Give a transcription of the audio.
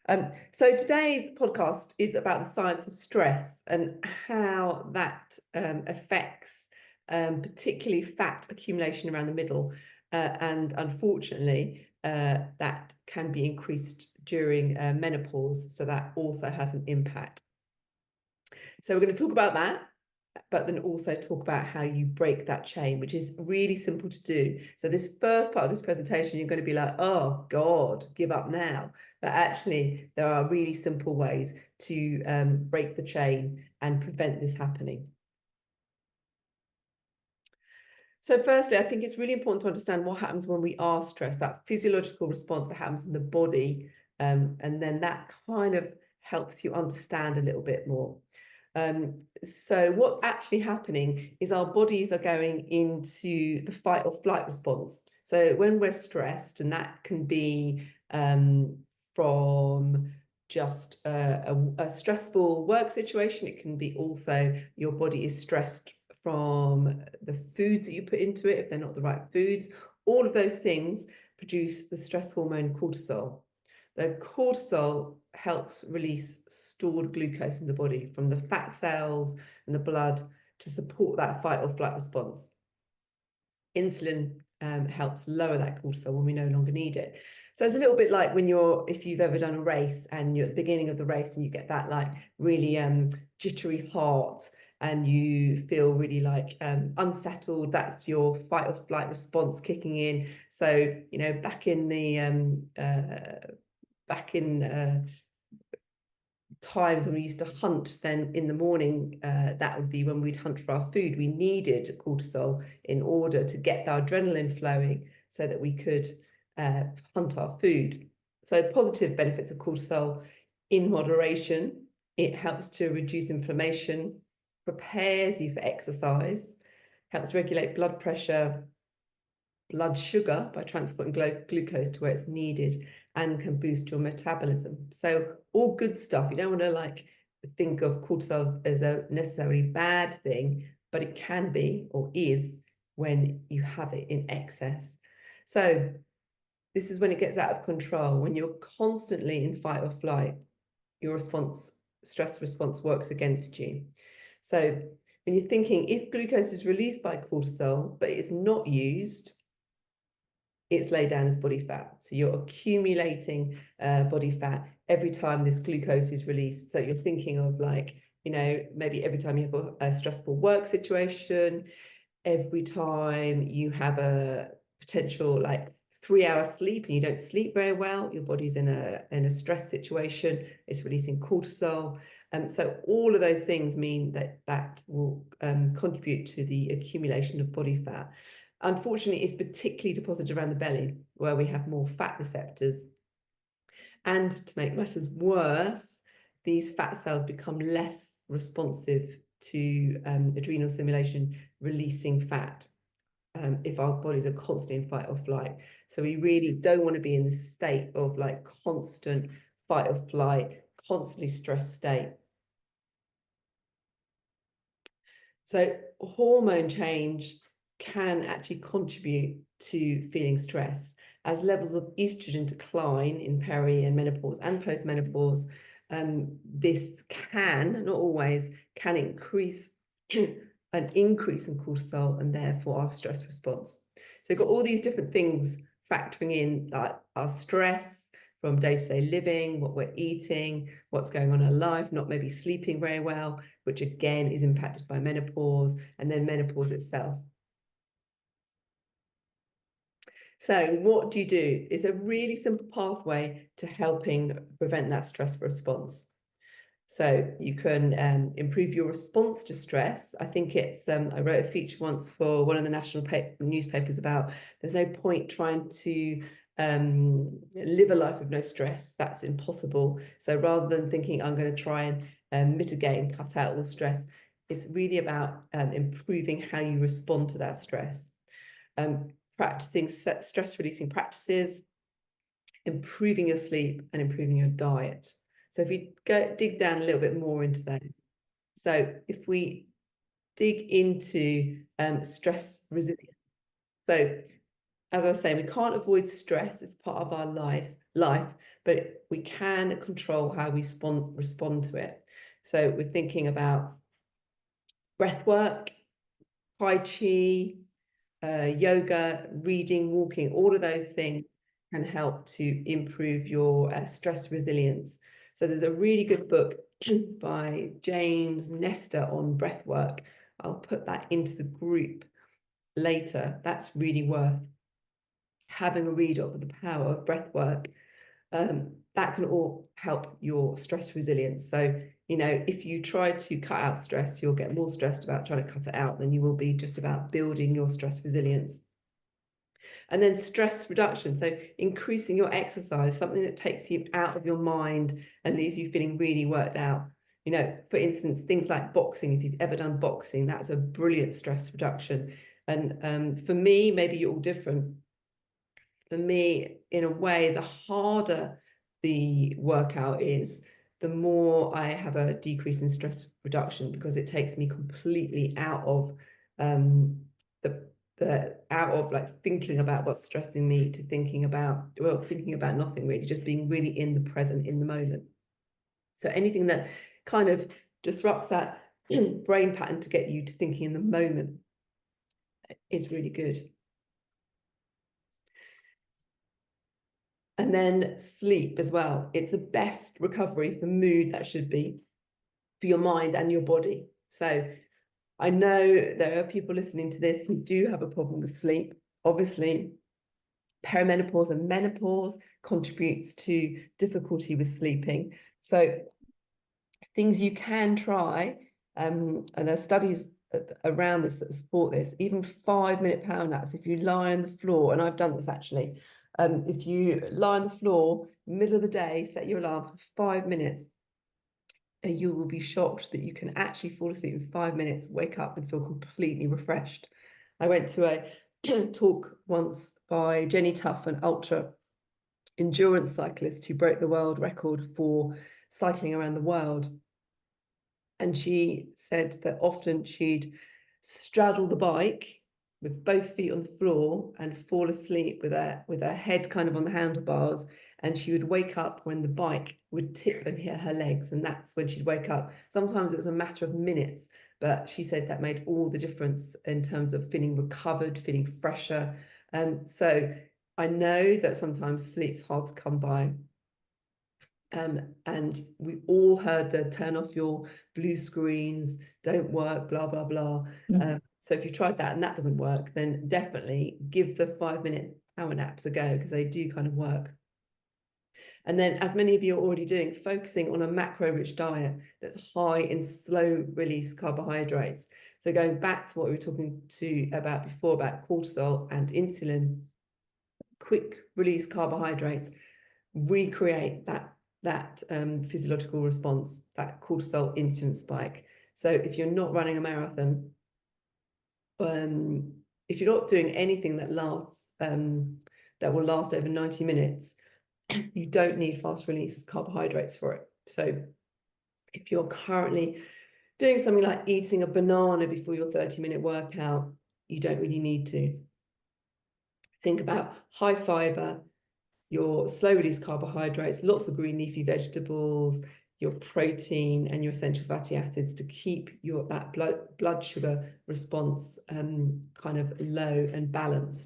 So today's podcast is about the science of stress and how that affects particularly fat accumulation around the middle. And unfortunately, that can be increased during menopause. So that also has an impact. So we're going to talk about that, but then also talk about how you break that chain, which is really simple to do. So this first part of this presentation, you're going to be like, oh God, give up now. But actually, there are really simple ways to break the chain and prevent this happening. So firstly, I think it's really important to understand what happens when we are stressed, that physiological response that happens in the body. And then that kind of helps you understand a little bit more. So what's actually happening is our bodies are going into the fight or flight response. So when we're stressed, and that can be from just a stressful work situation, it can be also your body is stressed from the foods that you put into it, if they're not the right foods. All of those things produce the stress hormone cortisol. The cortisol helps release stored glucose in the body from the fat cells and the blood to support that fight or flight response. Insulin helps lower that cortisol when we no longer need it. So it's a little bit like if you've ever done a race and you're at the beginning of the race and you get that like really jittery heart and you feel really like unsettled, that's your fight or flight response kicking in. So, you know, back in times when we used to hunt, then in the morning, that would be when we'd hunt for our food. We needed cortisol in order to get our adrenaline flowing so that we could hunt our food. So positive benefits of cortisol in moderation. It helps to reduce inflammation, prepares you for exercise, helps regulate blood pressure, blood sugar by transporting glucose to where it's needed, and can boost your metabolism. So all good stuff. You don't want to like think of cortisol as a necessarily bad thing, but it can be or is when you have it in excess. So this is when it gets out of control, when you're constantly in fight or flight, your stress response works against you. So when you're thinking, if glucose is released by cortisol, but it's not used, it's laid down as body fat. So you're accumulating body fat every time this glucose is released. So you're thinking of like, you know, maybe every time you have a stressful work situation, every time you have a potential like 3-hour sleep and you don't sleep very well, your body's in a stress situation, it's releasing cortisol. So all of those things mean that will contribute to the accumulation of body fat. Unfortunately, it's particularly deposited around the belly where we have more fat receptors. And to make matters worse, these fat cells become less responsive to adrenal stimulation, releasing fat if our bodies are constantly in fight or flight. So we really don't want to be in this state of like constant fight or flight, constantly stressed state. So hormone change can actually contribute to feeling stress as levels of estrogen decline in peri and menopause and post-menopause. This can, not always, can increase an increase in cortisol and therefore our stress response. So you've got all these different things factoring in, like our stress from day-to-day living, what we're eating, what's going on in our life, not maybe sleeping very well, which again is impacted by menopause, and then menopause itself. So what do? It's a really simple pathway to helping prevent that stress response. So you can improve your response to stress. I think it's, I wrote a feature once for one of the national newspapers about there's no point trying to live a life with no stress. That's impossible. So rather than thinking I'm going to try and mitigate and cut out all stress, it's really about improving how you respond to that stress. Practicing stress releasing practices, improving your sleep, and improving your diet. So if we dig down a little bit more into that. So if we dig into stress resilience. So as I was saying, we can't avoid stress. It's part of our lives, life, but we can control how we respond to it. So we're thinking about breath work, Tai Chi, yoga, reading, walking, all of those things can help to improve your stress resilience. So there's a really good book by James Nestor on breath work. I'll put that into the group later. That's really worth having a read of, the power of breath work. That can all help your stress resilience. So, you know, if you try to cut out stress, you'll get more stressed about trying to cut it out than you will be just about building your stress resilience. And then stress reduction, so increasing your exercise, something that takes you out of your mind and leaves you feeling really worked out. You know, for instance, things like boxing, if you've ever done boxing, that's a brilliant stress reduction. And for me, maybe you're all different. For me, in a way, the harder the workout is, the more I have a decrease in stress reduction, because it takes me completely out of out of like thinking about what's stressing me to thinking about nothing really, just being really in the present, in the moment. So anything that kind of disrupts that brain pattern to get you to thinking in the moment is really good. And then sleep as well. It's the best recovery for mood, that should be, for your mind and your body. So I know there are people listening to this who do have a problem with sleep. Obviously, perimenopause and menopause contributes to difficulty with sleeping. So things you can try, and there are studies around this that support this, even 5-minute power naps. If you lie on the floor, and I've done this actually, if you lie on the floor, middle of the day, set your alarm for 5 minutes, and you will be shocked that you can actually fall asleep in 5 minutes, wake up and feel completely refreshed. I went to a talk once by Jenny Tuff, an ultra endurance cyclist who broke the world record for cycling around the world. And she said that often she'd straddle the bike with both feet on the floor and fall asleep with her head kind of on the handlebars, and she would wake up when the bike would tip and hit her legs, and that's when she'd wake up. Sometimes it was a matter of minutes, but she said that made all the difference in terms of feeling recovered, feeling fresher. So I know that sometimes sleep's hard to come by. And we all heard the turn off your blue screens, don't work, blah, blah, blah. So if you tried that and that doesn't work, then definitely give the 5-minute power naps a go, because they do kind of work. And then, as many of you are already doing, focusing on a macro-rich diet that's high in slow-release carbohydrates. So going back to what we were talking about before, about cortisol and insulin, quick-release carbohydrates recreate that physiological response, that cortisol insulin spike. So if you're not running a marathon, if you're not doing anything that lasts, that will last over 90 minutes, you don't need fast release carbohydrates for it. So if you're currently doing something like eating a banana before your 30-minute workout, you don't really need to. Think about high fiber, your slow release carbohydrates, lots of green leafy vegetables, your protein and your essential fatty acids to keep that blood sugar response kind of low and balanced.